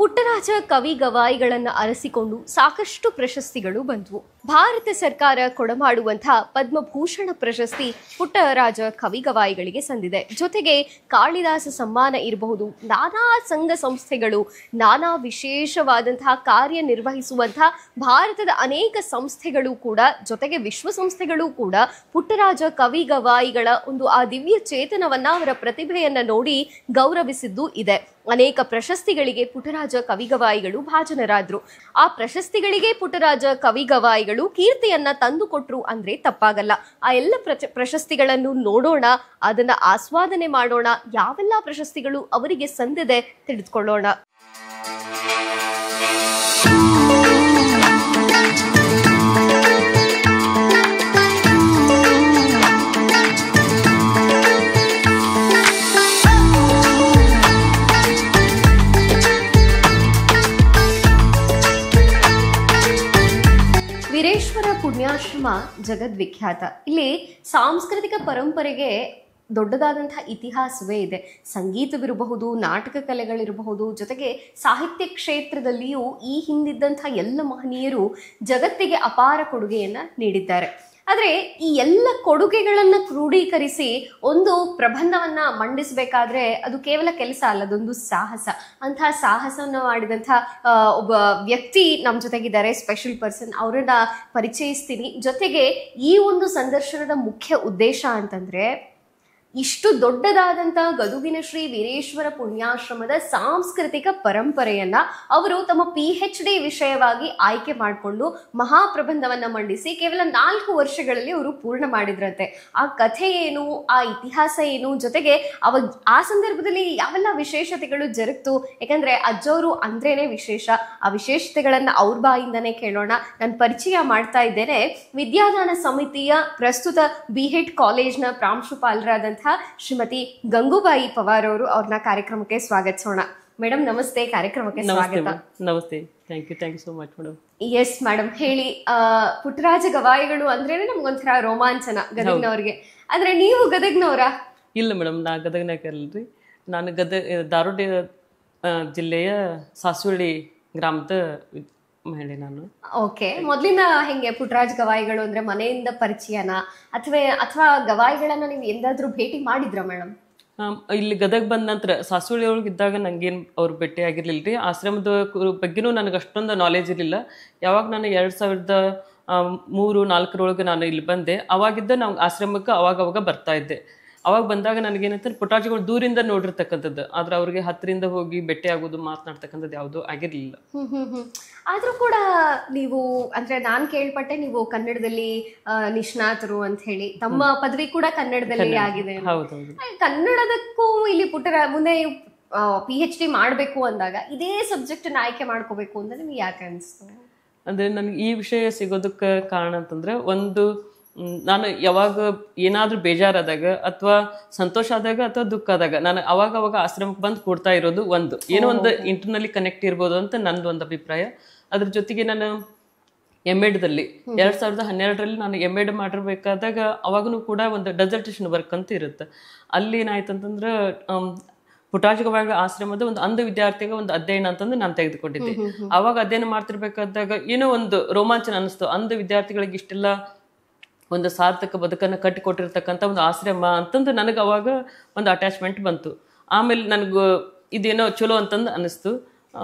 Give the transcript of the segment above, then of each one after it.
ಪುಟ್ಟರಾಜ ಕವಿ ಗವಾಯಿಗಳನ್ನು ಅರಸಿಕೊಂಡು ಸಾಕಷ್ಟು ಪ್ರಶಸ್ತಿಗಳು ಬಂದವು. ಭಾರತ ಸರ್ಕಾರ ಕೊಡಮಾಡುವಂತಹ ಪದ್ಮಭೂಷಣ ಪ್ರಶಸ್ತಿ ಪುಟ್ಟರಾಜ ಕವಿ ಗವಾಯಿಗಳಿಗೆ ಸಂದಿದೆ. ಜೊತೆಗೆ ಕಾಳಿದಾಸ ಸಮ್ಮಾನ ಇರಬಹುದು, ನಾನಾ ಸಂಘ ಸಂಸ್ಥೆಗಳು, ನಾನಾ ವಿಶೇಷವಾದಂತಹ ಕಾರ್ಯನಿರ್ವಹಿಸುವಂತಹ ಭಾರತದ ಅನೇಕ ಸಂಸ್ಥೆಗಳು ಕೂಡ, ಜೊತೆಗೆ ವಿಶ್ವಸಂಸ್ಥೆಗಳು ಕೂಡ ಪುಟ್ಟರಾಜ ಕವಿ ಗವಾಯಿಗಳ ಒಂದು ಆ ದಿವ್ಯ ಚೇತನವನ್ನ, ಅವರ ಪ್ರತಿಭೆಯನ್ನ ನೋಡಿ ಗೌರವಿಸಿದ್ದು ಇದೆ. ಅನೇಕ ಪ್ರಶಸ್ತಿಗಳಿಗೆ ಪುಟ್ಟರಾಜ ಕವಿಗವಾಯಿಗಳು ಭಾಜನರಾದ್ರು. ಆ ಪ್ರಶಸ್ತಿಗಳಿಗೆ ಪುಟ್ಟರಾಜ ಕವಿಗವಾಯಿಗಳು ಕೀರ್ತಿಯನ್ನ ತಂದುಕೊಟ್ರು ಅಂದ್ರೆ ತಪ್ಪಾಗಲ್ಲ. ಆ ಎಲ್ಲ ಪ್ರಶಸ್ತಿಗಳನ್ನು ನೋಡೋಣ, ಅದನ್ನ ಆಸ್ವಾದನೆ ಮಾಡೋಣ. ಯಾವೆಲ್ಲ ಪ್ರಶಸ್ತಿಗಳು ಅವರಿಗೆ ಸಂದಿದೆ ತಿಳಿದುಕೊಳ್ಳೋಣ. ವೀರೇಶ್ವರ ಪುಣ್ಯಾಶ್ರಮ ಜಗದ್ವಿಖ್ಯಾತ. ಇಲ್ಲಿ ಸಾಂಸ್ಕೃತಿಕ ಪರಂಪರೆಗೆ ದೊಡ್ಡದಾದಂತಹ ಇತಿಹಾಸವೇ ಇದೆ. ಸಂಗೀತವಿರಬಹುದು, ನಾಟಕ ಕಲೆಗಳಿರಬಹುದು, ಜೊತೆಗೆ ಸಾಹಿತ್ಯ ಕ್ಷೇತ್ರದಲ್ಲಿಯೂ ಈ ಹಿಂದಿದ್ದಂತಹ ಎಲ್ಲ ಮಹನೀಯರು ಜಗತ್ತಿಗೆ ಅಪಾರ ಕೊಡುಗೆಯನ್ನ ನೀಡಿದ್ದಾರೆ. ಆದರೆ ಈ ಎಲ್ಲ ಕೊಡುಗೆಗಳನ್ನು ಕ್ರೋಢೀಕರಿಸಿ ಒಂದು ಪ್ರಬಂಧವನ್ನ ಮಂಡಿಸಬೇಕಾದ್ರೆ ಅದು ಕೇವಲ ಕೆಲಸ ಅಲ್ಲ, ಅದೊಂದು ಸಾಹಸ. ಅಂತಹ ಸಾಹಸವನ್ನು ಮಾಡಿದಂತಹ ಒಬ್ಬ ವ್ಯಕ್ತಿ ನಮ್ಮ ಜೊತೆಗಿದ್ದಾರೆ, ಸ್ಪೆಷಲ್ ಪರ್ಸನ್. ಅವರನ್ನ ಪರಿಚಯಿಸ್ತೀನಿ. ಜೊತೆಗೆ ಈ ಒಂದು ಸಂದರ್ಶನದ ಮುಖ್ಯ ಉದ್ದೇಶ ಅಂತಂದ್ರೆ, ಇಷ್ಟು ದೊಡ್ಡದಾದಂತಹ ಗದುಗಿನ ಶ್ರೀ ವೀರೇಶ್ವರ ಪುಣ್ಯಾಶ್ರಮದ ಸಾಂಸ್ಕೃತಿಕ ಪರಂಪರೆಯನ್ನ ಅವರು ತಮ್ಮ PhD ವಿಷಯವಾಗಿ ಆಯ್ಕೆ ಮಾಡಿಕೊಂಡು ಮಹಾಪ್ರಬಂಧವನ್ನ ಮಂಡಿಸಿ ಕೇವಲ 4 ವರ್ಷಗಳಲ್ಲಿ ಅವರು ಪೂರ್ಣ ಮಾಡಿದ್ರಂತೆ. ಆ ಕಥೆ ಏನು, ಆ ಇತಿಹಾಸ ಏನು, ಜೊತೆಗೆ ಆ ಸಂದರ್ಭದಲ್ಲಿ ಯಾವೆಲ್ಲ ವಿಶೇಷತೆಗಳು ಜರುಗ್ತು, ಯಾಕಂದ್ರೆ ಅಜ್ಜವರು ಅಂದ್ರೇನೆ ವಿಶೇಷ. ಆ ವಿಶೇಷತೆಗಳನ್ನ ಅವ್ರ ಬಾಯಿಂದನೇ ಕೇಳೋಣ. ನಾನು ಪರಿಚಯ ಮಾಡ್ತಾ ಇದ್ದೇನೆ ವಿದ್ಯಾದಾನ ಸಮಿತಿಯ ಪ್ರಸ್ತುತ BEd ಕಾಲೇಜ್ನ ಪ್ರಾಂಶುಪಾಲರಾದಂತಹ ಶ್ರೀಮತಿ ಗಂಗೂಬಾಯಿ ಪವಾರ್ ಅವರು. ಅವ್ರನ್ನ ಕಾರ್ಯಕ್ರಮಕ್ಕೆ ಸ್ವಾಗತಿಸೋಣ. ಮೇಡಮ್ ನಮಸ್ತೆ, ಕಾರ್ಯಕ್ರಮಕ್ಕೆ ಸ್ವಾಗತ. ನಮಸ್ತೆ, thank you so much madam. Yes madam, ಹೇಳಿ. ಪುಟ್ಟರಾಜ ಗವಾಯಿಗಳು ಅಂದ್ರೇನೆ ನಮ್ಗೊಂಥರ ರೋಮಾಂಚನ ಗದಗ್ನವ್ರಿಗೆ. ಅಂದ್ರೆ ನೀವು ಗದಗ್ನವರಾ? ಇಲ್ಲ ಮೇಡಮ್, ನಾ ಗದಗ್ನಾಗಲ್ರಿ. ನಾನು ಧಾರವಾಡ ಜಿಲ್ಲೆಯ ಸಾಸುವಳ್ಳಿ ಗ್ರಾಮದ ಮಹಿಳೆ ನಾನು. ಓಕೆ, ಮೊದಲಿನ ಹೆಂಗೆ ಪುಟ್ಟರಾಜ ಗವಾಯಿಗಳು ಅಂದ್ರೆ ಮನೆಯಿಂದ ಪರಿಚಯನ, ಅಥವಾ ಗವಾಯಿಗಳನ್ನ ನೀವು ಎಂದಾದ್ರೂ ಭೇಟಿ ಮಾಡಿದ್ರ ಮೇಡಮ್? ಇಲ್ಲಿ ಗದಗ್ ಬಂದ ನಂತರ ಸಾಸುವಳ್ಳಿ ಒಳಗೆ ಇದ್ದಾಗ ನಂಗೇನು ಅವ್ರು ಭೇಟಿ ಆಗಿರ್ಲಿಲ್ರಿ. ಆಶ್ರಮದ ಬಗ್ಗೆನೂ ನನಗೆ ಅಷ್ಟೊಂದು ನಾಲೆಜ್ ಇರಲಿಲ್ಲ. ಯಾವಾಗ ನಾನು 2003-4 ನಾನು ಇಲ್ಲಿ ಬಂದೆ, ಅವಾಗಿದ್ದ ನಾವು ಆಶ್ರಮಕ್ಕೆ ಅವಾಗ ಬರ್ತಾ ಇದ್ದೆ. ಅವಾಗ ಬಂದಾಗ ನನಗೇನಂತಾರೆ, ಪುಟ್ಟರಾಜಗಳು ದೂರಿಂದ ನೋಡಿರ್ತಕ್ಕಂಥದ್ದು, ಆದ್ರೆ ಅವ್ರಿಗೆ ಹತ್ತಿರಿಂದ ಹೋಗಿ ಭೇಟಿ ಆಗೋದು, ಮಾತನಾಡ್ತಕ್ಕಂಥದ್ದು ಯಾವುದು ಆಗಿರ್ಲಿಲ್ಲ. ಆದ್ರೂ ಕೂಡ ನೀವು ಅಂದ್ರೆ ನಾನ್ ಕೇಳ್ಪಟ್ಟೆ ನೀವು ಕನ್ನಡದಲ್ಲಿ ನಿಷ್ಣಾತರು ಅಂತ ಹೇಳಿ, ತಮ್ಮ ಪದವಿ ಕೂಡ ಕನ್ನಡದಲ್ಲಿ ಆಗಿದೆ. ಕನ್ನಡದಕ್ಕೂ ಇಲ್ಲಿ ಮುಂದೆ PhD ಮಾಡ್ಬೇಕು ಅಂದಾಗ ಇದೇ ಸಬ್ಜೆಕ್ಟ್ ಆಯ್ಕೆ ಮಾಡ್ಕೋಬೇಕು ಅಂತ ನಿಮ್ಗೆ ಯಾಕೆ ಅನಿಸ್ತು? ಅಂದ್ರೆ ನನ್ಗೆ ಈ ವಿಷಯ ಸಿಗೋದಕ್ಕೆ ಕಾರಣ ಅಂತಂದ್ರೆ, ಒಂದು ನಾನು ಯಾವಾಗ ಏನಾದ್ರೂ ಬೇಜಾರಾದಾಗ ಅಥವಾ ಸಂತೋಷ ಆದಾಗ ಅಥವಾ ದುಃಖ ಆದಾಗ ನಾನು ಅವಾಗ ಆಶ್ರಮಕ್ಕೆ ಬಂದು ಕೊಡ್ತಾ ಇರೋದು ಏನೋ ಒಂದು ಇಂಟರ್ನಲಿ ಕನೆಕ್ಟ್ ಇರ್ಬೋದು ಅಂತ ನಂದು ಒಂದು ಅಭಿಪ್ರಾಯ. ಅದ್ರ ಜೊತೆಗೆ ನಾನು MEdದಲ್ಲಿ 2012ರಲ್ಲಿ ನಾನು MEd ಮಾಡಿರ್ಬೇಕಾದಾಗ ಅವಾಗೂ ಕೂಡ ಒಂದು ಡೆಸರ್ಟೇಷನ್ ವರ್ಕ್ ಅಂತ ಇರುತ್ತೆ. ಅಲ್ಲಿ ಏನಾಯ್ತಂತಂದ್ರೆ, ಪುಟ್ಟರಾಜ ಗವಾಯಿಗಳ ಆಶ್ರಮದ ಒಂದು ಅಂಧ ವಿದ್ಯಾರ್ಥಿಗೆ ಒಂದು ಅಧ್ಯಯನ ಅಂತಂದು ನಾನು ತೆಗೆದುಕೊಂಡಿದ್ದೆ. ಅವಾಗ ಅಧ್ಯಯನ ಮಾಡ್ತಿರ್ಬೇಕಾದಾಗ ಏನೋ ಒಂದು ರೋಮಾಂಚನ ಅನಿಸ್ತು. ಅಂಧ ವಿದ್ಯಾರ್ಥಿಗಳಿಗೆ ಇಷ್ಟೆಲ್ಲ ಒಂದು ಸಾರ್ಥಕ ಬದುಕನ್ನು ಕಟ್ಟಿಕೊಟ್ಟಿರ್ತಕ್ಕಂಥ ಒಂದು ಆಶ್ರಮ ಅಂತಂದು ನನಗೆ ಅವಾಗ ಒಂದು ಅಟ್ಯಾಚ್ಮೆಂಟ್ ಬಂತು. ಆಮೇಲೆ ನನಗೆ ಇದೇನೋ ಚಲೋ ಅಂತಂದು ಅನಿಸ್ತು.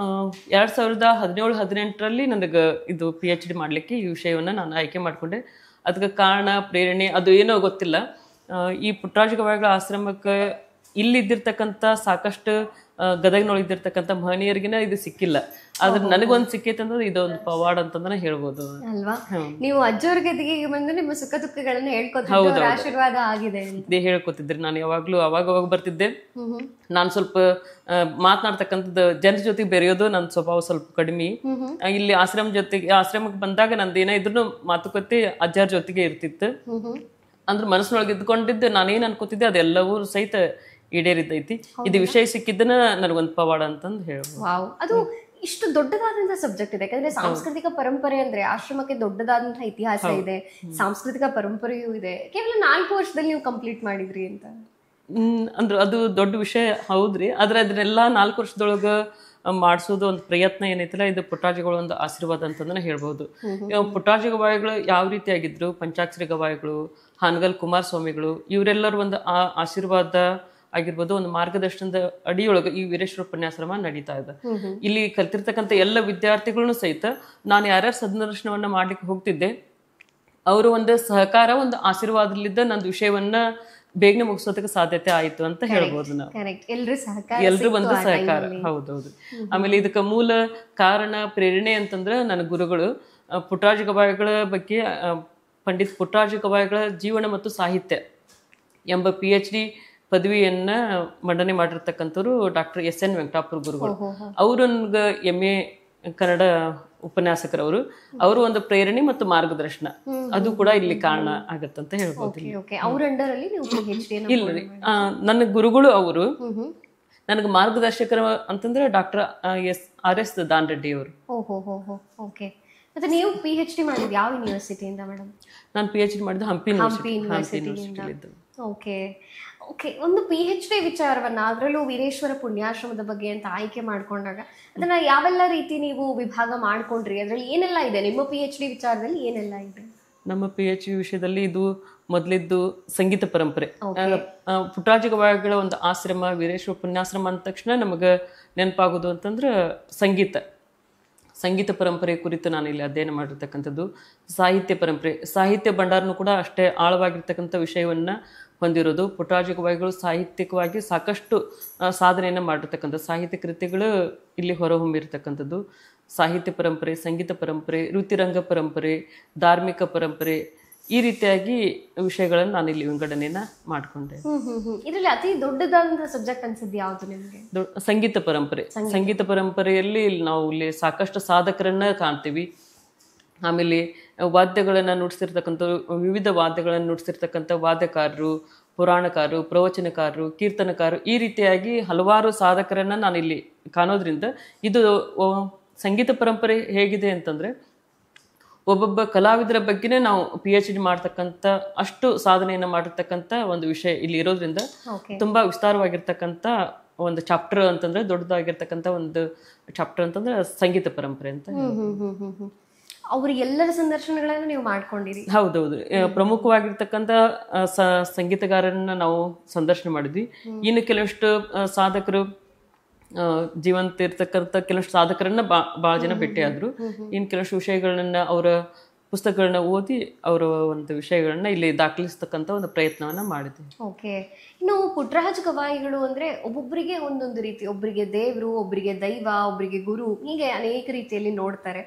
2017-18ರಲ್ಲಿ ನನಗೆ ಇದು PhD ಮಾಡಲಿಕ್ಕೆ ಈ ವಿಷಯವನ್ನು ನಾನು ಆಯ್ಕೆ ಮಾಡಿಕೊಂಡೆ. ಅದಕ್ಕೆ ಕಾರಣ, ಪ್ರೇರಣೆ ಅದು ಏನೋ ಗೊತ್ತಿಲ್ಲ. ಈ ಪುಟ್ಟರಾಜ ಗವಾಯಿಗಳ ಆಶ್ರಮಕ್ಕೆ ಇಲ್ಲಿದ್ದಿರ್ತಕ್ಕಂಥ ಸಾಕಷ್ಟು ಗದಗ್ನೊಳಗಿದ್ದಿರ್ತಕ್ಕಂಥ ಮಹನೀಯರಿಗಿನ ಇದು ಸಿಕ್ಕಿಲ್ಲ. ಆದ್ರೆ ನನಗೊಂದು ಸಿಕ್ಕೈತೆ ಅಂದ್ರೆ ಇದೊಂದು ಪವಾಡ ಅಂತಂದ್ರೆ ಹೇಳ್ಬೋದು ಅಲ್ವಾ? ನೀವು ಅಜ್ಜೋರ್ ಗದಿಗೆ ಬಂದು ನಿಮ್ಮ ಸುಖ ದುಃಖಗಳನ್ನ ಹೇಳ್ಕೊತಿದ್ರೆ ಆಶೀರ್ವಾದ ಆಗಿದೆ ಇದೇ ಹೇಳ್ಕೊತಿದ್ರಿ. ನಾನು ಯಾವಾಗ್ಲೂ ಅವಾಗ ಬರ್ತಿದ್ದೆ. ನಾನು ಸ್ವಲ್ಪ ಮಾತನಾಡ್ತಕ್ಕಂಥದ್ದು, ಜನರ ಜೊತೆಗೆ ಬೆರೆಯೋದು ನನ್ನ ಸ್ವಭಾವ ಸ್ವಲ್ಪ ಕಡಿಮೆ. ಇಲ್ಲಿ ಆಶ್ರಮಕ್ಕೆ ಬಂದಾಗ ನಂದು ಏನೇ ಇದ್ರು ಮಾತುಕತೆ ಅಜ್ಜಾರ ಜೊತೆಗೆ ಇರ್ತಿತ್ತು. ಅಂದ್ರೆ ಮನಸ್ಸಿನೊಳಗೆ ಇದ್ಕೊಂಡಿದ್ದು ನಾನೇನ್ ಅನ್ಕೋತಿದ್ದೆ ಅದೆಲ್ಲವೂ ಸಹಿತ ಈಡೇರಿದ್ದೈತಿ. ಇದು ವಿಷಯ ಸಿಕ್ಕಿದ್ದನ ನನಗೊಂದು ಪವಾಡ ಅಂತಂದು ಹೇಳ್ಬೋದು. ಅದು ಇಷ್ಟು ದೊಡ್ಡದಾದಂತಹ ಸಬ್ಜೆಕ್ಟ್ ಇದೆ. ಯಾಕಂದ್ರೆ ಸಾಂಸ್ಕೃತಿಕ ಪರಂಪರೆ ಅಂದ್ರೆ ಆಶ್ರಮಕ್ಕೆ ದೊಡ್ಡದಾದಂತಹ ಇತಿಹಾಸ ಇದೆ, ಸಾಂಸ್ಕೃತಿಕ ಪರಂಪರೆಯೂ ಇದೆ. ಕೇವಲ 4 ವರ್ಷದಲ್ಲಿ ನೀವು ಕಂಪ್ಲೀಟ್ ಮಾಡಿದ್ರಿ ಅಂತ ಅಂದ್ರೆ ಅದು ದೊಡ್ಡ ವಿಷಯ ಹೌದ್ರಿ. ಆದ್ರೆ ಅದನ್ನೆಲ್ಲ 4 ವರ್ಷದೊಳಗ ಮಾಡಿಸೋದು ಒಂದು ಪ್ರಯತ್ನ ಏನೈತಲ್ಲ, ಇದು ಪುಟ್ರಾಜಗಳ ಒಂದು ಆಶೀರ್ವಾದ ಅಂತಂದ್ರೆ ಹೇಳ್ಬೋದು. ಪುಟ್ರಾಜ ಗವಾಯಿಗಳು ಯಾವ ರೀತಿಯಾಗಿದ್ರು, ಪಂಚಾಕ್ಷರಿ ಗವಾಯಿಗಳು, ಹಾನಗಲ್ ಕುಮಾರಸ್ವಾಮಿಗಳು, ಇವರೆಲ್ಲರೂ ಒಂದು ಆಶೀರ್ವಾದ ಆಗಿರ್ಬೋದು, ಒಂದು ಮಾರ್ಗದರ್ಶನದ ಅಡಿಯೊಳಗೆ ಈ ವೀರೇಶ್ವರ ಉಪನ್ಯಾಶ್ರಮ ನಡೀತಾ ಇದೆ. ಇಲ್ಲಿ ಕಲ್ತಿರ್ತಕ್ಕಂಥ ಎಲ್ಲ ವಿದ್ಯಾರ್ಥಿಗಳನ್ನು ಸಹಿತ ನಾನು ಯಾರ್ಯಾರು ಸಂದರ್ಶನವನ್ನ ಮಾಡ್ಲಿಕ್ಕೆ ಹೋಗ್ತಿದ್ದೆ, ಅವರು ಒಂದು ಸಹಕಾರ, ಒಂದು ಆಶೀರ್ವಾದಲಿದ್ದ ನಂದು ವಿಷಯವನ್ನ ಬೇಗನೆ ಮುಗಿಸೋದಕ್ಕೆ ಸಾಧ್ಯತೆ ಆಯ್ತು ಅಂತ ಹೇಳ್ಬೋದು ನಾವು. ಎಲ್ರು ಒಂದು ಸಹಕಾರ. ಹೌದೌದು. ಆಮೇಲೆ ಇದಕ್ಕೆ ಮೂಲ ಕಾರಣ, ಪ್ರೇರಣೆ ಅಂತಂದ್ರೆ ನನ್ನ ಗುರುಗಳು ಪುಟ್ಟರಾಜ ಗವಾಯಿಗಳ ಬಗ್ಗೆ, ಪಂಡಿತ್ ಪುಟ್ಟರಾಜ ಗವಾಯಿಗಳ ಜೀವನ ಮತ್ತು ಸಾಹಿತ್ಯ ಎಂಬ PhD ಪದವಿಯನ್ನ ಮಂಡನೆ ಮಾಡಿರ್ತಕ್ಕಂಥವ್ರು ಡಾಕ್ಟರ್ SN ವೆಂಕಟಾಪುರ ಗುರುಗಳು. ಅವರು ನನ್ಗೆ MA ಕನ್ನಡ ಉಪನ್ಯಾಸಕರವರು. ಅವರು ಒಂದು ಪ್ರೇರಣೆ ಮತ್ತು ಮಾರ್ಗದರ್ಶನ ಅದು ಕೂಡ ಇಲ್ಲಿ ಕಾರಣ ಆಗತ್ತಂತ ಹೇಳ್ಬೋದು. ಇಲ್ರಿ, ನನ್ನ ಗುರುಗಳು ಅವರು. ನನಗೆ ಮಾರ್ಗದರ್ಶಕರ ಅಂತಂದ್ರೆ ಡಾಕ್ಟರ್ RS ದಾನ್ ರೆಡ್ಡಿ ಅವರು. ಮತ್ತೆ ನೀವು PhD ಮಾಡಿದ್ದು ಯಾವ ಯೂನಿವರ್ಸಿಟಿಯಿಂದ ಮೇಡಮ್? ನಾನು PhD ಮಾಡಿದ್ದು ಹಂಪಿ ಯೂನಿವರ್ಸಿಟಿಯಿಂದ. Okay okay. ಒಂದು PhD ವಿಚಾರವನ್ನ, ಅದರಲ್ಲೂ ವೀರೇಶ್ವರ ಪುಣ್ಯಾಶ್ರಮದ ಬಗ್ಗೆ ಅಂತ ಆಯ್ಕೆ ಮಾಡ್ಕೊಂಡಾಗ ಅದನ್ನ ಯಾವೆಲ್ಲ ರೀತಿ ನೀವು ವಿಭಾಗ ಮಾಡ್ಕೊಂಡ್ರಿ? ಅದ್ರಲ್ಲಿ ಏನೆಲ್ಲ ಇದೆ ನಿಮ್ಮ PhD ವಿಚಾರದಲ್ಲಿ, ಏನೆಲ್ಲ ಇದೆ? ನಮ್ಮ PhD ವಿಷಯದಲ್ಲಿ ಇದು ಮೊದಲಿದ್ದು ಸಂಗೀತ ಪರಂಪರೆ. ಪುಟ್ಟರಾಜ ಗವಾಯಿಗಳ ಒಂದು ಆಶ್ರಮ, ವೀರೇಶ್ವರ ಪುಣ್ಯಾಶ್ರಮ ಅಂದ ತಕ್ಷಣ ನಮಗೆ ನೆನಪಾಗೋದು ಅಂತಂದ್ರೆ ಸಂಗೀತ ಪರಂಪರೆ ಕುರಿತು ನಾನು ಇಲ್ಲಿ ಅಧ್ಯಯನ ಮಾಡಿರ್ತಕ್ಕಂಥದ್ದು. ಸಾಹಿತ್ಯ ಭಂಡಾರನು ಕೂಡ ಅಷ್ಟೇ ಆಳವಾಗಿರ್ತಕ್ಕಂಥ ವಿಷಯವನ್ನ ಹೊಂದಿರೋದು. ಪುಟ್ಟರಾಜ ಗವಾಯಿಗಳು ಸಾಹಿತ್ಯಿಕವಾಗಿ ಸಾಕಷ್ಟು ಸಾಧನೆಯನ್ನು ಮಾಡಿರ್ತಕ್ಕಂಥ ಸಾಹಿತ್ಯ ಕೃತಿಗಳು ಇಲ್ಲಿ ಹೊರಹೊಮ್ಮಿರ್ತಕ್ಕಂಥದ್ದು. ಸಾಹಿತ್ಯ ಪರಂಪರೆ, ಸಂಗೀತ ಪರಂಪರೆ, ವೃತ್ತಿರಂಗ ಪರಂಪರೆ, ಧಾರ್ಮಿಕ ಪರಂಪರೆ, ಈ ರೀತಿಯಾಗಿ ವಿಷಯಗಳನ್ನು ನಾನು ಇಲ್ಲಿ ವಿಂಗಡಣೆಯನ್ನ ಮಾಡ್ಕೊಂಡೆ. ಇದರಲ್ಲಿ ಅತಿ ದೊಡ್ಡದಾದಂತಹ ಸಬ್ಜೆಕ್ಟ್ ಅನ್ಸಿದ್ದು ಯಾವುದು ನಿಮಗೆ? ಸಂಗೀತ ಪರಂಪರೆ. ಸಂಗೀತ ಪರಂಪರೆಯಲ್ಲಿ ನಾವು ಇಲ್ಲಿ ಸಾಕಷ್ಟು ಸಾಧಕರನ್ನ ಕಾಣ್ತೀವಿ. ಆಮೇಲೆ ವಾದ್ಯಗಳನ್ನ ನುಡಿಸಿರ್ತಕ್ಕಂಥ, ವಿವಿಧ ವಾದ್ಯಗಳನ್ನು ನುಡಿಸಿರ್ತಕ್ಕಂಥ ವಾದ್ಯಕಾರರು, ಪುರಾಣಕಾರರು, ಪ್ರವಚನಕಾರರು, ಕೀರ್ತನಕಾರರು, ಈ ರೀತಿಯಾಗಿ ಹಲವಾರು ಸಾಧಕರನ್ನ ನಾನಿಲ್ಲಿ ಕಾಣೋದ್ರಿಂದ ಇದು ಸಂಗೀತ ಪರಂಪರೆ ಹೇಗಿದೆ ಅಂತಂದ್ರೆ, ಒಬ್ಬೊಬ್ಬ ಕಲಾವಿದರ ಬಗ್ಗೆನೇ ನಾವು PhD ಮಾಡ್ತಕ್ಕಂಥ ಅಷ್ಟು ಸಾಧನೆಯನ್ನ ಮಾಡಿರ್ತಕ್ಕಂಥ ಒಂದು ವಿಷಯ ಇಲ್ಲಿ ಇರೋದ್ರಿಂದ ತುಂಬಾ ವಿಸ್ತಾರವಾಗಿರ್ತಕ್ಕಂಥ ಒಂದು ಚಾಪ್ಟರ್ ಅಂತಂದ್ರೆ, ದೊಡ್ಡದಾಗಿರ್ತಕ್ಕಂಥ ಒಂದು ಚಾಪ್ಟರ್ ಅಂತಂದ್ರೆ ಸಂಗೀತ ಪರಂಪರೆ ಅಂತ. ಅವ್ರ ಎಲ್ಲರ ಸಂದರ್ಶನಗಳನ್ನ ನೀವು ಮಾಡ್ಕೊಂಡಿರಿ? ಹೌದೌದು. ಪ್ರಮುಖವಾಗಿರ್ತಕ್ಕಂಥ ಸಂಗೀತಗಾರರನ್ನ ನಾವು ಸಂದರ್ಶನ ಮಾಡಿದ್ವಿ. ಇನ್ನು ಕೆಲವಷ್ಟು ಸಾಧಕರು, ಜೀವಂತ ಇರ್ತಕ್ಕಂಥ ಕೆಲವಷ್ಟು ಸಾಧಕರನ್ನ ಬಹಳ ಜನ ಭೇಟಿಯಾದ್ರು. ಇನ್ನು ಕೆಲವಷ್ಟು ವಿಷಯಗಳನ್ನ, ಅವರ ಪುಸ್ತಕಗಳನ್ನ ಓದಿ ಅವರ ಒಂದು ವಿಷಯಗಳನ್ನ ಇಲ್ಲಿ ದಾಖಲಿಸ್ತಕ್ಕಂಥ ಒಂದು ಪ್ರಯತ್ನವನ್ನ ಮಾಡಿದ್ವಿ. ಓಕೆ. ಇನ್ನು ಪುಟ್ಟರಾಜ ಗವಾಯಿಗಳು ಅಂದ್ರೆ ಒಬ್ಬೊಬ್ಬರಿಗೆ ಒಂದೊಂದು ರೀತಿ, ಒಬ್ಬರಿಗೆ ದೇವರು, ಒಬ್ಬರಿಗೆ ದೈವ, ಒಬ್ಬರಿಗೆ ಗುರು, ಹೀಗೆ ಅನೇಕ ರೀತಿಯಲ್ಲಿ ನೋಡ್ತಾರೆ.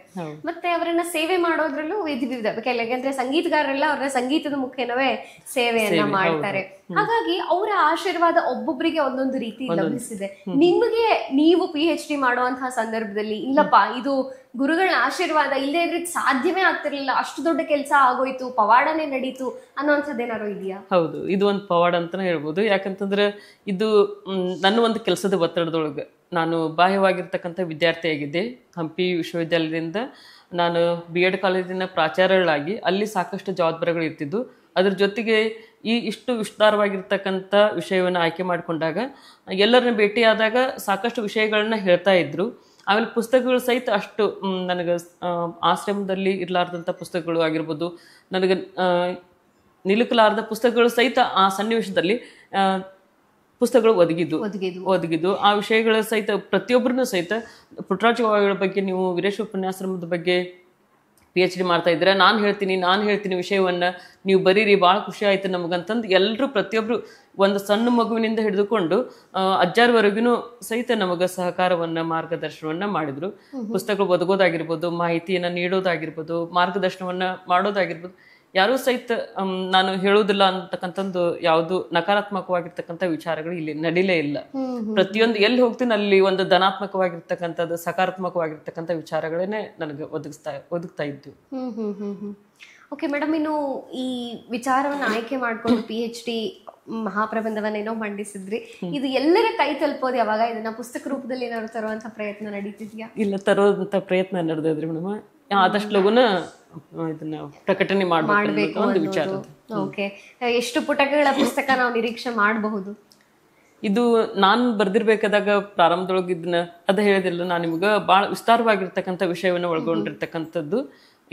ಮತ್ತೆ ಅವರನ್ನ ಸೇವೆ ಮಾಡೋದ್ರಲ್ಲೂ ವಿವಿಧ, ಯಾಕಂದ್ರೆ ಸಂಗೀತಗಾರರೆಲ್ಲ ಅವರ ಸಂಗೀತದ ಮುಖೇನವೇ ಸೇವೆಯನ್ನ ಮಾಡ್ತಾರೆ. ಹಾಗಾಗಿ ಅವರ ಆಶೀರ್ವಾದ ಒಬ್ಬೊಬ್ಬರಿಗೆ ಒಂದೊಂದು ರೀತಿ ಲಭಿಸಿದೆ. ನಿಮಗೆ ನೀವು PhD ಮಾಡುವಂತಹ ಸಂದರ್ಭದಲ್ಲಿ ಇಲ್ಲಪ್ಪ ಇದು ಗುರುಗಳ ಆಶೀರ್ವಾದ ಇಲ್ಲದೆ ಇದ್ರೆ ಸಾಧ್ಯವೇ ಆಗ್ತಿರ್ಲಿಲ್ಲ, ಅಷ್ಟು ದೊಡ್ಡ ಕೆಲಸ ಆಗೋಯ್ತು, ಪವಾಡನೇ ನಡೀತು ಅನ್ನೋಂಥದ್ದೇನಾರು ಇದೆಯಾ? ಹೌದು, ಇದು ಒಂದು ಪವಾಡ ಅಂತಾನೆ ಹೇಳ್ಬೋದು. ಯಾಕಂತಂದ್ರೆ ಇದು ನನ್ನ ಒಂದು ಕೆಲಸದ ಒತ್ತಡದೊಳಗೆ ನಾನು ಬಾಹ್ಯವಾಗಿರ್ತಕ್ಕಂಥ ವಿದ್ಯಾರ್ಥಿಯಾಗಿದ್ದೆ. ಹಂಪಿ ವಿಶ್ವವಿದ್ಯಾಲಯದಿಂದ ನಾನು B.Ed ಕಾಲೇಜಿನ ಪ್ರಾಚಾರ್ಯಳಾಗಿ ಅಲ್ಲಿ ಸಾಕಷ್ಟು ಜವಾಬ್ದಾರಿಗಳು ಇರ್ತಿದ್ದು. ಅದ್ರ ಜೊತೆಗೆ ಇಷ್ಟು ವಿಸ್ತಾರವಾಗಿರ್ತಕ್ಕಂಥ ವಿಷಯವನ್ನು ಆಯ್ಕೆ ಮಾಡಿಕೊಂಡಾಗ ಎಲ್ಲರನ್ನ ಭೇಟಿಯಾದಾಗ ಸಾಕಷ್ಟು ವಿಷಯಗಳನ್ನ ಹೇಳ್ತಾ ಇದ್ರು. ಆಮೇಲೆ ಪುಸ್ತಕಗಳು ಸಹಿತ ಅಷ್ಟು ನನಗೆ ಆಶ್ರಮದಲ್ಲಿ ಇರಲಾರ್ದಂಥ ಪುಸ್ತಕಗಳು ಆಗಿರ್ಬೋದು, ನನಗೆ ನಿಲುಕಲಾರ್ದ ಪುಸ್ತಕಗಳು ಸಹಿತ ಆ ಸನ್ನಿವೇಶದಲ್ಲಿ ಪುಸ್ತಕಗಳು ಒದಗಿದ್ದು ಆ ವಿಷಯಗಳ ಸಹಿತ ಪ್ರತಿಯೊಬ್ಬರನ್ನು ಸಹಿತ ಪುಟ್ಟರಾಜ ಗವಾಯಿಗಳ ಬಗ್ಗೆ, ನೀವು ವೀರೇಶ್ವರ ಉಪನ್ಯಾಶ್ರಮದ ಬಗ್ಗೆ PhD ಮಾಡ್ತಾ ಇದ್ದೀರಾ, ನಾನು ಹೇಳ್ತೀನಿ ವಿಷಯವನ್ನ, ನೀವು ಬರೀರಿ, ಭಾಳ ಖುಷಿ ಆಯ್ತು ನಮಗಂತಂದು ಎಲ್ಲರೂ ಪ್ರತಿಯೊಬ್ರು ಒಂದು ಸಣ್ಣ ಮಗುವಿನಿಂದ ಹಿಡಿದುಕೊಂಡು ಅಜ್ಜಾರ್ವರೆಗೂ ಸಹಿತ ನಮಗ ಸಹಕಾರವನ್ನ, ಮಾರ್ಗದರ್ಶನವನ್ನ ಮಾಡಿದ್ರು. ಪುಸ್ತಕಗಳು ಒದಗೋದಾಗಿರ್ಬೋದು, ಮಾಹಿತಿಯನ್ನ ನೀಡೋದಾಗಿರ್ಬೋದು, ಮಾರ್ಗದರ್ಶನವನ್ನ ಮಾಡೋದಾಗಿರ್ಬೋದು, ಯಾರೂ ಸಹಿತ ನಾನು ಹೇಳುವುದಿಲ್ಲ ಅಂತಕ್ಕಂಥದ್ದು ಯಾವುದು ನಕಾರಾತ್ಮಕವಾಗಿರ್ತಕ್ಕಂಥ ವಿಚಾರಗಳು ಇಲ್ಲಿ ನಡೀಲೇ ಇಲ್ಲ. ಪ್ರತಿಯೊಂದು ಎಲ್ಲಿ ಹೋಗ್ತೀನಿ ಅಲ್ಲಿ ಒಂದು ಧನಾತ್ಮಕವಾಗಿರ್ತಕ್ಕಂಥದ್ದು, ಸಕಾರಾತ್ಮಕವಾಗಿರ್ತಕ್ಕಂಥ ವಿಚಾರಗಳನ್ನೇ ನನಗೆ ಒದಗ್ತಾ ಇದ್ದು. ಓಕೆ ಮೇಡಮ್, ಇನ್ನು ಈ ವಿಚಾರವನ್ನು ಆಯ್ಕೆ ಮಾಡ್ಕೊಂಡು PhD ಮಹಾಪ್ರಬಂಧವನ್ನೇನೋ ಮಂಡಿಸಿದ್ರಿ, ಇದು ಎಲ್ಲರ ಕೈ ತಲುಪೋದು ಯಾವಾಗ? ಇದನ್ನ ಪುಸ್ತಕ ರೂಪದಲ್ಲಿ ಏನಾದ್ರು ತರುವಂತ ಪ್ರಯತ್ನ ನಡೀತಿದ್ಯಾ? ಇಲ್ಲ, ತರೋದಂತ ಪ್ರಯತ್ನ ನಡೆದಿದ್ರಿ ಮೇಡಮ್. ಆದಷ್ಟು ಲಗುನ ಇದನ್ನ ಪ್ರಕಟಣೆ ಮಾಡಬೇಕು ಒಂದು ವಿಚಾರ. ಓಕೆ, ಎಷ್ಟು ಪುಟಗಳ ಪುಸ್ತಕ ನಾವು ನಿರೀಕ್ಷೆ ಮಾಡಬಹುದು? ಇದು ನಾನು ಬರ್ದಿರ್ಬೇಕಾದಾಗ ಪ್ರಾರಂಭದೊಳಗೆ ಇದನ್ನ ಅದ ಹೇಳಿದಿಲ್ಲ, ನಾನು ನಿಮ್ಗೆ ಬಹಳ ವಿಸ್ತಾರವಾಗಿರ್ತಕ್ಕಂಥ ವಿಷಯವನ್ನು ಒಳಗೊಂಡಿರ್ತಕ್ಕಂಥದ್ದು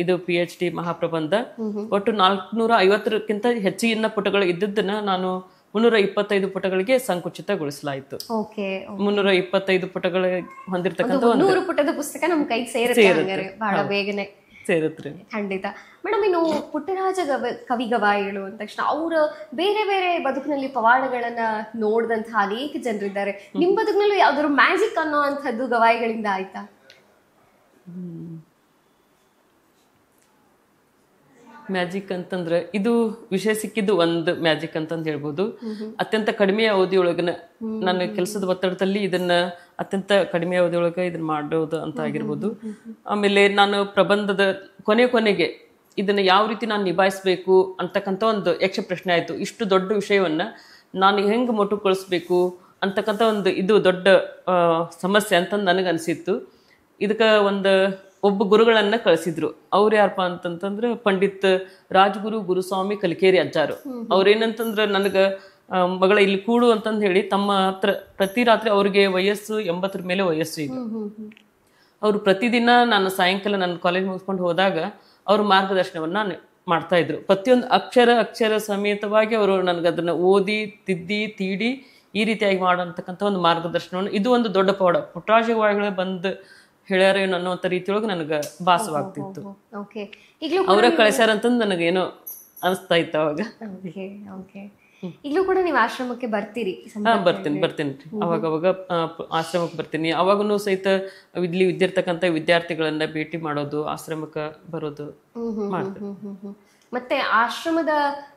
ಇದು PhD ಮಹಾಪ್ರಬಂಧ. ಒಟ್ಟು 450ಕ್ಕಿಂತ ಹೆಚ್ಚಿನ ಪುಟಗಳು ಇದ್ದದ್ದನ್ನ ನಾನು 325 ಪುಟಗಳಿಗೆ ಸಂಕುಚಿತಗೊಳಿಸಲಾಯಿತು. 325 ಪುಟಗಳ ಹೊಂದಿರತಕ್ಕಂಥ 100 ಪುಟದ ಪುಸ್ತಕ ನಮ್ ಕೈಗೆ ಸೇರುತ್ತೆ ಬಹಳ ಬೇಗನೆ ಸೇರುತ್ರಿ. ಖಂಡಿತ ಮೇಡಮ್. ಇನ್ನು ಪುಟ್ಟರಾಜ ಕವಿ ಗವಾಯಿಗಳು ಅಂದ ತಕ್ಷಣ ಅವ್ರ ಬೇರೆ ಬೇರೆ ಬದುಕಿನಲ್ಲಿ ಪವಾಡಗಳನ್ನ ನೋಡಿದಂತಹ ಅನೇಕ ಜನರಿದ್ದಾರೆ. ನಿಮ್ ಬದುಕಿನಲ್ಲೂ ಯಾವ್ದಾದ್ರು ಮ್ಯಾಜಿಕ್ ಅನ್ನೋ ಅಂತದ್ದು ಗವಾಯಿಗಳಿಂದ ಆಯ್ತಾ? ಮ್ಯಾಜಿಕ್ ಅಂತಂದ್ರೆ ಇದು ವಿಷಯ ಸಿಕ್ಕಿದ್ದು ಒಂದು ಮ್ಯಾಜಿಕ್ ಅಂತಂದು ಹೇಳ್ಬೋದು. ಅತ್ಯಂತ ಕಡಿಮೆ ಅವಧಿಯೊಳಗನ ನನ್ನ ಕೆಲಸದ ಒತ್ತಡದಲ್ಲಿ ಇದನ್ನ ಅತ್ಯಂತ ಕಡಿಮೆ ಅವಧಿಯೊಳಗೆ ಇದನ್ನ ಮಾಡೋದು ಅಂತ ಆಗಿರ್ಬೋದು. ಆಮೇಲೆ ನಾನು ಪ್ರಬಂಧದ ಕೊನೆಗೆ ಇದನ್ನ ಯಾವ ರೀತಿ ನಾನು ನಿಭಾಯಿಸ್ಬೇಕು ಅಂತಕ್ಕಂಥ ಒಂದು ಯಕ್ಷ ಪ್ರಶ್ನೆ ಆಯ್ತು. ಇಷ್ಟು ದೊಡ್ಡ ವಿಷಯವನ್ನ ನಾನು ಹೆಂಗ್ ಮೊಟುಗೊಳಿಸ್ಬೇಕು ಅಂತಕ್ಕಂಥ ಒಂದು ಇದು ದೊಡ್ಡ ಸಮಸ್ಯೆ ಅಂತ ನನಗೆ ಅನಿಸಿತ್ತು. ಇದಕ್ಕೆ ಒಬ್ಬ ಗುರುಗಳನ್ನ ಕಳಿಸಿದ್ರು. ಅವ್ರು ಯಾರಪ್ಪ ಅಂತಂತಂದ್ರೆ ಪಂಡಿತ್ ರಾಜಗುರು ಗುರುಸ್ವಾಮಿ ಕಲಿಕೇರಿ ಅಜ್ಜಾರು. ಅವ್ರೇನಂತಂದ್ರೆ ನನಗ ಮಗಳ ಇಲ್ಲಿ ಕೂಡು ಅಂತಂದು ಹೇಳಿ ತಮ್ಮ ಹತ್ರ ಪ್ರತಿ ರಾತ್ರಿ ಅವ್ರಿಗೆ ವಯಸ್ಸು 80 ಮೇಲೆ ವಯಸ್ಸು ಈಗ. ಅವ್ರು ಪ್ರತಿದಿನ ನಾನು ಸಾಯಂಕಾಲ ನನ್ನ ಕಾಲೇಜ್ ಮುಗಿಸ್ಕೊಂಡು ಹೋದಾಗ ಅವ್ರ ಮಾರ್ಗದರ್ಶನವನ್ನ ಮಾಡ್ತಾ ಇದ್ರು. ಪ್ರತಿಯೊಂದು ಅಕ್ಷರ ಸಮೇತವಾಗಿ ಅವರು ನನಗೆ ಅದನ್ನ ಓದಿ ತಿದ್ದಿ ತೀಡಿ ಈ ರೀತಿಯಾಗಿ ಮಾಡೋಂತಕ್ಕಂಥ ಒಂದು ಮಾರ್ಗದರ್ಶನವನ್ನು, ಇದು ಒಂದು ದೊಡ್ಡ ಪವಾಡ. ಪುಟ್ಟರಾಜ ಗವಾಯಿಗಳು ಬಂದು ಹೇಳ್ಯಾರೇನು ಅನ್ನೋಂಥ ರೀತಿಯೊಳಗೆ ನನಗೆ ಭಾಸವಾಗ್ತಿತ್ತು. ಅವರ ಕಳಿಸ್ಯಾರಂತಂದು ನನಗೇನೋ ಅನಿಸ್ತಾ ಇತ್ತು ಅವಾಗ. ಈಗಲೂ ಕೂಡ ನೀವು ಆಶ್ರಮಕ್ಕೆ ಬರ್ತೀರಿ? ಬರ್ತೀನಿ ಅವಾಗ ಆಶ್ರಮಕ್ಕೆ ಬರ್ತೀನಿ. ಅವಾಗೂ ಸಹಿತ ಇಲ್ಲಿ ಇದ್ದಿರ್ತಕ್ಕಂಥ ವಿದ್ಯಾರ್ಥಿಗಳನ್ನ ಭೇಟಿ ಮಾಡೋದು, ಆಶ್ರಮಕ್ಕೆ ಬರೋದು ಮಾಡ್ತೀನಿ. ಮತ್ತೆ ಆಶ್ರಮದ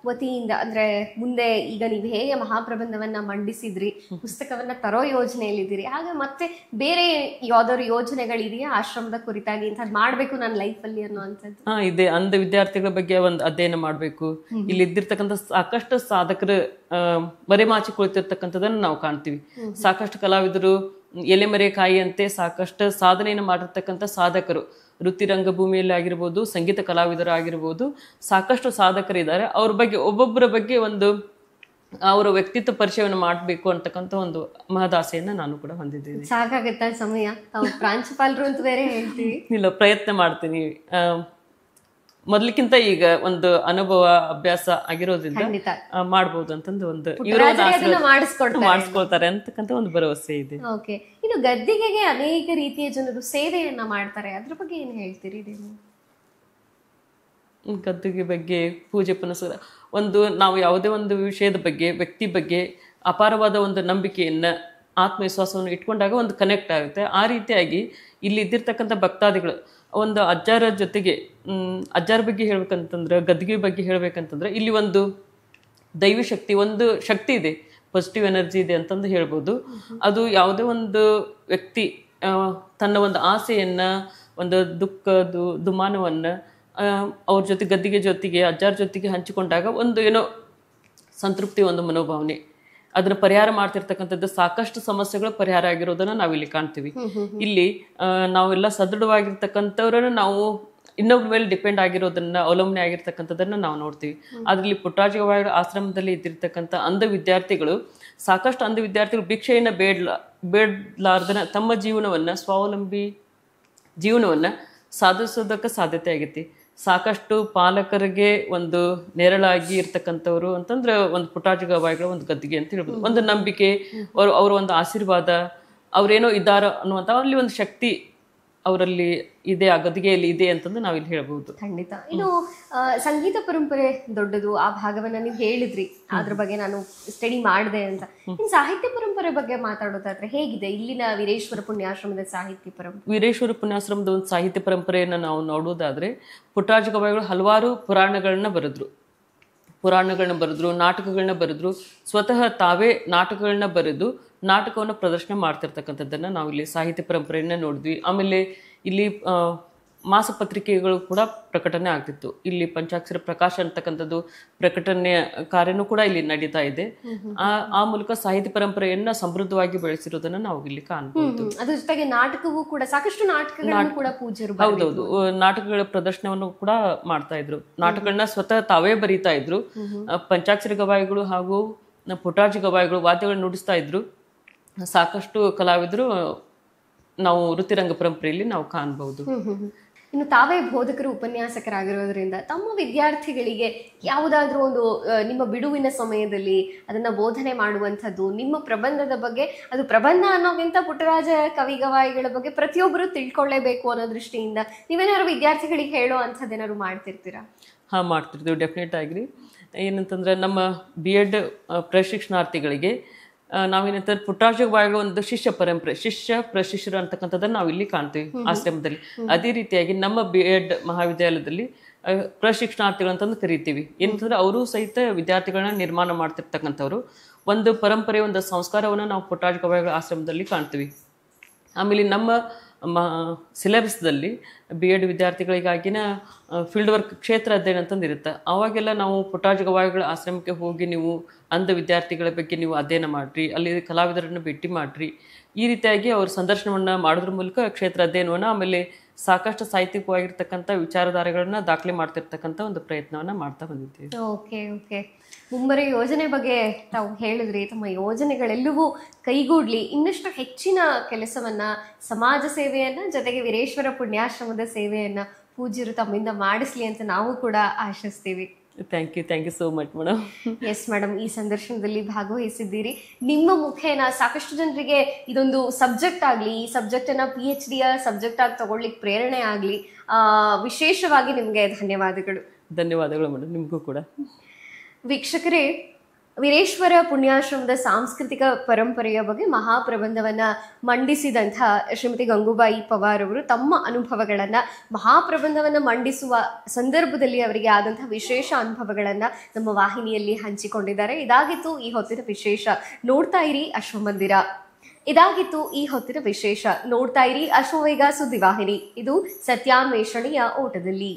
ವತಿಯಿಂದ ಅಂದ್ರೆ ಮುಂದೆ ಈಗ ನೀವು ಹೇಗೆ ಮಹಾಪ್ರಬಂಧವನ್ನ ಮಂಡಿಸಿದ್ರಿ, ಪುಸ್ತಕವನ್ನ ತರೋ ಯೋಜನೆಯಲ್ಲಿದ್ದೀರಿ, ಹಾಗೆ ಮತ್ತೆ ಬೇರೆ ಯಾವ್ದಾದ್ರು ಯೋಜನೆಗಳಿದೆಯಾ ಆಶ್ರಮದ ಕುರಿತಾಗಿ ಇಂಥದ್ದು ಮಾಡ್ಬೇಕು ನನ್ನ ಲೈಫ್ ಅಲ್ಲಿ ಅನ್ನುವಂಥದ್ದು? ಇದೆ. ಅಂಧ ವಿದ್ಯಾರ್ಥಿಗಳ ಬಗ್ಗೆ ಒಂದು ಅಧ್ಯಯನ ಮಾಡ್ಬೇಕು. ಇಲ್ಲಿ ಇದ್ದಿರ್ತಕ್ಕಂಥ ಸಾಕಷ್ಟು ಸಾಧಕರು ಮರೆಮಾಚಿ ಕುಳಿತಿರ್ತಕ್ಕಂಥದನ್ನ ನಾವು ಕಾಣ್ತೀವಿ. ಸಾಕಷ್ಟು ಕಲಾವಿದರು ಎಲೆಮರೆ ಕಾಯಿಯಂತೆ ಸಾಕಷ್ಟು ಸಾಧನೆಯನ್ನು ಮಾಡಿರ್ತಕ್ಕಂಥ ಸಾಧಕರು, ವೃತ್ತಿ ರಂಗಭೂಮಿಯಲ್ಲಿ ಆಗಿರ್ಬೋದು, ಸಂಗೀತ ಕಲಾವಿದರು ಆಗಿರ್ಬೋದು, ಸಾಕಷ್ಟು ಸಾಧಕರಿದ್ದಾರೆ. ಅವ್ರ ಬಗ್ಗೆ ಒಬ್ಬೊಬ್ಬರ ಬಗ್ಗೆ ಅವರ ವ್ಯಕ್ತಿತ್ವ ಪರಿಚಯವನ್ನು ಮಾಡಬೇಕು ಅಂತಕ್ಕಂಥ ಒಂದು ಮಹದಾಸೆಯನ್ನ ನಾನು ಕೂಡ ಹೊಂದಿದ್ದೇನೆ. ಸಾಕಾಗತ್ತ ಸಮಯ? ಪ್ರಾಂಶುಪಾಲರು ಅಂತ ಬೇರೆ ಹೇಳ್ತೀವಿ. ಇಲ್ಲ, ಪ್ರಯತ್ನ ಮಾಡ್ತೀನಿ. ಮೊದ್ಲಿಕ್ಕಿಂತ ಈಗ ಒಂದು ಅನುಭವ ಅಭ್ಯಾಸ ಆಗಿರೋದ್ರಿಂದ ಮಾಡ್ಬೋದು ಅಂತಂದು ಮಾಡಿಸ್ಕೊಳ್ತಾರೆ ಅಂತಕ್ಕಂಥ ಒಂದು ಭರವಸೆ ಇದೆ. ಓಕೆ. ಇನ್ನು ಗದ್ದಿಗೆಗೆ ಅನೇಕ ರೀತಿಯ ಜನರು ಸೇವೆಯನ್ನ ಮಾಡ್ತಾರೆ, ಅದ್ರ ಬಗ್ಗೆ ಏನ್ ಹೇಳ್ತೀರಿ ನೀವು? ಗದ್ದಿಗೆ ಬಗ್ಗೆ ಪೂಜೆ ಪುನಸ್ಕಾರ ನಾವು ಯಾವುದೇ ಒಂದು ವಿಷಯದ ಬಗ್ಗೆ, ವ್ಯಕ್ತಿ ಬಗ್ಗೆ ಅಪಾರವಾದ ಒಂದು ನಂಬಿಕೆಯನ್ನ, ಆತ್ಮವಿಶ್ವಾಸವನ್ನು ಇಟ್ಕೊಂಡಾಗ ಒಂದು ಕನೆಕ್ಟ್ ಆಗುತ್ತೆ. ಆ ರೀತಿಯಾಗಿ ಇಲ್ಲಿ ಇದ್ದಿರ್ತಕ್ಕಂಥ ಭಕ್ತಾದಿಗಳು ಒಂದು ಅಜ್ಜಾರ ಜೊತೆಗೆ, ಅಜ್ಜಾರ ಬಗ್ಗೆ ಹೇಳ್ಬೇಕಂತಂದ್ರೆ, ಗದ್ದಿಗೆ ಬಗ್ಗೆ ಹೇಳ್ಬೇಕಂತಂದ್ರೆ ಇಲ್ಲಿ ಒಂದು ದೈವಿ ಶಕ್ತಿ, ಒಂದು ಶಕ್ತಿ ಇದೆ, ಪಾಸಿಟಿವ್ ಎನರ್ಜಿ ಇದೆ ಅಂತಂದು ಹೇಳ್ಬೋದು. ಅದು ಯಾವುದೇ ಒಂದು ವ್ಯಕ್ತಿ ತನ್ನ ಒಂದು ಆಸೆಯನ್ನ, ಒಂದು ದುಮಾನವನ್ನ ಅವ್ರ ಜೊತೆ ಗದ್ದಿಗೆ ಜೊತೆಗೆ ಅಜ್ಜಾರ ಜೊತೆಗೆ ಹಂಚಿಕೊಂಡಾಗ ಒಂದು ಏನೋ ಸಂತೃಪ್ತಿ, ಒಂದು ಮನೋಭಾವನೆ, ಅದನ್ನ ಪರಿಹಾರ ಮಾಡ್ತಿರ್ತಕ್ಕಂಥದ್ದು. ಸಾಕಷ್ಟು ಸಮಸ್ಯೆಗಳು ಪರಿಹಾರ ಆಗಿರೋದನ್ನ ನಾವಿಲ್ಲಿ ಕಾಣ್ತೀವಿ. ಇಲ್ಲಿ ನಾವೆಲ್ಲ ಸದೃಢವಾಗಿರ್ತಕ್ಕಂಥವ್ರನ್ನ ನಾವು ಇನ್ನೊಬ್ಬರ ಮೇಲೆ ಡಿಪೆಂಡ್ ಆಗಿರೋದನ್ನ, ಅವಲಂಬನೆ ಆಗಿರ್ತಕ್ಕಂಥದ್ದನ್ನ ನಾವು ನೋಡ್ತೀವಿ. ಅದ್ರಲ್ಲಿ ಪುಟ್ಟರಾಜ ಗವಾಯಿಗಳ ಆಶ್ರಮದಲ್ಲಿ ಇದ್ದಿರ್ತಕ್ಕಂಥ ಅಂಧ ವಿದ್ಯಾರ್ಥಿಗಳು, ಸಾಕಷ್ಟು ಅಂಧ ವಿದ್ಯಾರ್ಥಿಗಳು ಭಿಕ್ಷೆಯನ್ನ ಬೇಡಲಾರ್ದನ ತಮ್ಮ ಜೀವನವನ್ನ, ಸ್ವಾವಲಂಬಿ ಜೀವನವನ್ನ ಸಾಧಿಸೋದಕ್ಕೆ ಸಾಧ್ಯತೆ ಆಗೈತಿ. ಸಾಕಷ್ಟು ಪಾಲಕರಿಗೆ ಒಂದು ನೆರಳಾಗಿ ಇರ್ತಕ್ಕಂಥವ್ರು ಅಂತಂದ್ರೆ ಒಂದು ಪುಟ್ಟರಾಜ ಗವಾಯಿಗಳ ಒಂದು ಗದ್ದಿಗೆ ಅಂತ ಹೇಳ್ಬೋದು. ಒಂದು ನಂಬಿಕೆ, ಅವ್ರ ಒಂದು ಆಶೀರ್ವಾದ, ಅವ್ರೇನೋ ಇದ್ದಾರ ಅನ್ನುವಂಥ ಅಲ್ಲಿ ಒಂದು ಶಕ್ತಿ ಅವರಲ್ಲಿ ಇದೆ, ಆ ಗದ್ದಿಗೆಯಲ್ಲಿ ಇದೆ ಅಂತಂದು ನಾವಿಲ್ಲಿ ಹೇಳ್ಬೋದು. ಖಂಡಿತ. ಇನ್ನು ಸಂಗೀತ ಪರಂಪರೆ ದೊಡ್ಡದು, ಆ ಭಾಗವನ್ನ ನೀವು ಹೇಳಿದ್ರಿ, ಅದ್ರ ಬಗ್ಗೆ ನಾನು ಸ್ಟಡಿ ಮಾಡಿದೆ ಅಂತ. ಇನ್ನು ಸಾಹಿತ್ಯ ಪರಂಪರೆ ಬಗ್ಗೆ ಮಾತಾಡೋದಾದ್ರೆ ಹೇಗಿದೆ ಇಲ್ಲಿನ ವೀರೇಶ್ವರ ಪುಣ್ಯಾಶ್ರಮದ ಸಾಹಿತ್ಯ ಪರಂಪರೆ? ವೀರೇಶ್ವರ ಪುಣ್ಯಾಶ್ರಮದ ಒಂದು ಸಾಹಿತ್ಯ ಪರಂಪರೆಯನ್ನು ನಾವು ನೋಡೋದಾದ್ರೆ, ಪುಟ್ಟರಾಜ ಗವಾಯಿಗಳು ಹಲವಾರು ಪುರಾಣಗಳನ್ನ ಬರೆದ್ರು, ನಾಟಕಗಳನ್ನ ಬರೆದ್ರು. ಸ್ವತಃ ತಾವೇ ನಾಟಕಗಳನ್ನ ಬರೆದು ನಾಟಕವನ್ನು ಪ್ರದರ್ಶನ ಮಾಡ್ತಿರ್ತಕ್ಕಂಥದ್ದನ್ನ ನಾವು ಇಲ್ಲಿ ಸಾಹಿತ್ಯ ಪರಂಪರೆಯನ್ನ ನೋಡಿದ್ವಿ. ಆಮೇಲೆ ಇಲ್ಲಿ ಮಾಸಪತ್ರಿಕೆಗಳು ಕೂಡ ಪ್ರಕಟಣೆ ಆಗ್ತಿತ್ತು. ಇಲ್ಲಿ ಪಂಚಾಕ್ಷರ ಪ್ರಕಾಶ ಅಂತಕ್ಕಂಥದ್ದು ಪ್ರಕಟಣೆಯ ಕಾರ್ಯನೂ ಕೂಡ ಇಲ್ಲಿ ನಡೀತಾ ಇದೆ. ಆ ಮೂಲಕ ಸಾಹಿತ್ಯ ಪರಂಪರೆಯನ್ನ ಸಮೃದ್ಧವಾಗಿ ಬೆಳೆಸಿರೋದನ್ನ ನಾವು ಇಲ್ಲಿ ಕಾಣಬಹುದು. ಅದ್ರ ಜೊತೆಗೆ ನಾಟಕವೂ ಕೂಡ, ಸಾಕಷ್ಟು ನಾಟಕಗಳನ್ನು ಕೂಡ ಪೂಜ್ಯರು, ಹೌದೌದು, ನಾಟಕಗಳ ಪ್ರದರ್ಶನವನ್ನು ಕೂಡ ಮಾಡ್ತಾ ಇದ್ರು. ನಾಟಕಗಳನ್ನ ಸ್ವತಃ ತಾವೇ ಬರೀತಾ ಇದ್ರು. ಪಂಚಾಕ್ಷರ ಗವಾಯಿಗಳು ಹಾಗೂ ಪುಟಾಜಿ ಗವಾಯಿಗಳು ವಾದ್ಯಗಳು ನುಡಿಸ್ತಾ ಇದ್ರು. ಸಾಕಷ್ಟು ಕಲಾವಿದರು ನಾವು ವೃತ್ತಿರಂಗ ಪರಂಪರೆಯಲ್ಲಿ ನಾವು ಕಾಣಬಹುದು. ಇನ್ನು ತಾವೇ ಬೋಧಕರು, ಉಪನ್ಯಾಸಕರಾಗಿರೋದ್ರಿಂದ ತಮ್ಮ ವಿದ್ಯಾರ್ಥಿಗಳಿಗೆ ಯಾವುದಾದ್ರೂ ಒಂದು ನಿಮ್ಮ ಬಿಡುವಿನ ಸಮಯದಲ್ಲಿ ಅದನ್ನ ಬೋಧನೆ ಮಾಡುವಂಥದ್ದು, ನಿಮ್ಮ ಪ್ರಬಂಧದ ಬಗ್ಗೆ, ಅದು ಪ್ರಬಂಧ ಅನ್ನೋಕ್ಕಿಂತ ಪುಟ್ಟರಾಜ ಕವಿಗವಾಯಿಗಳ ಬಗ್ಗೆ ಪ್ರತಿಯೊಬ್ಬರು ತಿಳ್ಕೊಳ್ಳೇಬೇಕು ಅನ್ನೋ ದೃಷ್ಟಿಯಿಂದ ನೀವೇನಾದ್ರು ವಿದ್ಯಾರ್ಥಿಗಳಿಗೆ ಹೇಳೋ ಅಂಥದ್ದೇನಾದ್ರು ಮಾಡ್ತಿರ್ತೀರಾ? ಮಾಡ್ತಿರ್ತೀವಿ, ಡೆಫಿನೆಟ್ ಆಗಿರಿ. ಏನಂತಂದ್ರೆ ನಮ್ಮ BEd ಪ್ರಶಿಕ್ಷಣಾರ್ಥಿಗಳಿಗೆ ನಾವೇನಂತಾರೆ ಪುಟ್ಟರಾಜ ಗವಾಯಿಗಳ ಒಂದು ಶಿಷ್ಯ ಪರಂಪರೆ, ಶಿಷ್ಯ ಪ್ರಶಿಷ್ಯರು ಅಂತಕ್ಕಂಥದ್ದನ್ನು ನಾವು ಇಲ್ಲಿ ಕಾಣ್ತೀವಿ ಆಶ್ರಮದಲ್ಲಿ. ಅದೇ ರೀತಿಯಾಗಿ ನಮ್ಮ BEd ಮಹಾವಿದ್ಯಾಲಯದಲ್ಲಿ ಪ್ರಶಿಕ್ಷಣಾರ್ಥಿಗಳು ಅಂತಂದು ಕರಿತೀವಿ. ಏನಂತಂದ್ರೆ ಅವರು ಸಹಿತ ವಿದ್ಯಾರ್ಥಿಗಳನ್ನ ನಿರ್ಮಾಣ ಮಾಡ್ತಿರ್ತಕ್ಕಂಥವ್ರು. ಒಂದು ಪರಂಪರೆ, ಒಂದು ಸಂಸ್ಕಾರವನ್ನು ನಾವು ಪುಟ್ಟರಾಜ ಗವಾಯಿಗಳ ಆಶ್ರಮದಲ್ಲಿ ಕಾಣ್ತೀವಿ. ಆಮೇಲೆ ನಮ್ಮ ಸಿಲೆಬಸ್ದಲ್ಲಿ BEd ವಿದ್ಯಾರ್ಥಿಗಳಿಗಾಗಿನ ಫೀಲ್ಡ್ ವರ್ಕ್, ಕ್ಷೇತ್ರ ಅಧ್ಯಯನ ಅಂತಂದಿರುತ್ತೆ. ಅವಾಗೆಲ್ಲ ನಾವು ಪುಟ್ಟರಾಜ ಗವಾಯಿಗಳ ಆಶ್ರಮಕ್ಕೆ ಹೋಗಿ ನೀವು ಅಂಧ ವಿದ್ಯಾರ್ಥಿಗಳ ಬಗ್ಗೆ ನೀವು ಅಧ್ಯಯನ ಮಾಡಿರಿ, ಅಲ್ಲಿ ಕಲಾವಿದರನ್ನು ಭೇಟಿ ಮಾಡಿರಿ, ಈ ರೀತಿಯಾಗಿ ಅವ್ರ ಸಂದರ್ಶನವನ್ನು ಮಾಡೋದ್ರ ಮೂಲಕ ಕ್ಷೇತ್ರ ಅಧ್ಯಯನವನ್ನು, ಆಮೇಲೆ ಸಾಕಷ್ಟು ಸಾಹಿತ್ಯಿಕವಾಗಿರ್ತಕ್ಕಂಥ ವಿಚಾರಧಾರೆಗಳನ್ನ ದಾಖಲೆ ಮಾಡ್ತಿರ್ತಕ್ಕಂಥ ಒಂದು ಪ್ರಯತ್ನವನ್ನ ಮಾಡ್ತಾ ಬಂದಿದ್ದೀವಿ. ಓಕೆ. ಮುಂಬರುವ ಯೋಜನೆ ಬಗ್ಗೆ ತಾವು ಹೇಳಿದ್ರಿ. ತಮ್ಮ ಯೋಜನೆಗಳೆಲ್ಲವೂ ಕೈಗೂಡ್ಲಿ, ಇನ್ನಷ್ಟು ಹೆಚ್ಚಿನ ಕೆಲಸವನ್ನ, ಸಮಾಜ ಸೇವೆಯನ್ನ, ಜೊತೆಗೆ ವೀರೇಶ್ವರ ಪುಣ್ಯಾಶ್ರಮದ ಸೇವೆಯನ್ನ ಪೂಜ್ಯರು ತಮ್ಮಿಂದ ಮಾಡಿಸ್ಲಿ ಅಂತ ನಾವು ಕೂಡ ಆಶಿಸ್ತೀವಿ. Thank you so much madam. Yes madam, ಈ ಸಂದರ್ಶನದಲ್ಲಿ ಭಾಗವಹಿಸಿದ್ದೀರಿ. ನಿಮ್ಮ ಮುಖೇನ ಸಾಕಷ್ಟು ಜನರಿಗೆ ಇದೊಂದು ಸಬ್ಜೆಕ್ಟ್ ಆಗಲಿ, ಈ ಸಬ್ಜೆಕ್ಟನ್ನು PhD ಸಬ್ಜೆಕ್ಟ್ ಆಗಿ ತಗೊಳ್ಳಿಕ್ಕೆ ಪ್ರೇರಣೆ ಆಗಲಿ. ವಿಶೇಷವಾಗಿ ನಿಮಗೆ ಧನ್ಯವಾದಗಳು. ಧನ್ಯವಾದಗಳು ಮೇಡಮ್, ನಿಮಗೂ ಕೂಡ. ವೀಕ್ಷಕರೇ, ವೀರೇಶ್ವರ ಪುಣ್ಯಾಶ್ರಮದ ಸಾಂಸ್ಕೃತಿಕ ಪರಂಪರೆಯ ಬಗ್ಗೆ ಮಹಾಪ್ರಬಂಧವನ್ನ ಮಂಡಿಸಿದಂಥ ಶ್ರೀಮತಿ ಗಂಗೂಬಾಯಿ ಪವಾರ್ ಅವರು ತಮ್ಮ ಅನುಭವಗಳನ್ನ, ಮಹಾಪ್ರಬಂಧವನ್ನ ಮಂಡಿಸುವ ಸಂದರ್ಭದಲ್ಲಿ ಅವರಿಗೆ ಆದಂತಹ ವಿಶೇಷ ಅನುಭವಗಳನ್ನ ನಮ್ಮ ವಾಹಿನಿಯಲ್ಲಿ ಹಂಚಿಕೊಂಡಿದ್ದಾರೆ. ಇದಾಗಿತ್ತು ಈ ಹೊತ್ತಿನ ವಿಶೇಷ. ನೋಡ್ತಾ ಇರಿ ಅಶ್ವಮಂದಿರ. ಇದಾಗಿತ್ತು ಈ ಹೊತ್ತಿನ ವಿಶೇಷ. ನೋಡ್ತಾ ಇರಿ ಅಶ್ವವೇಗ ಸುದ್ದಿವಾಹಿನಿ. ಇದು ಸತ್ಯಾನ್ವೇಷಣೆಯ ಓಟದಲ್ಲಿ.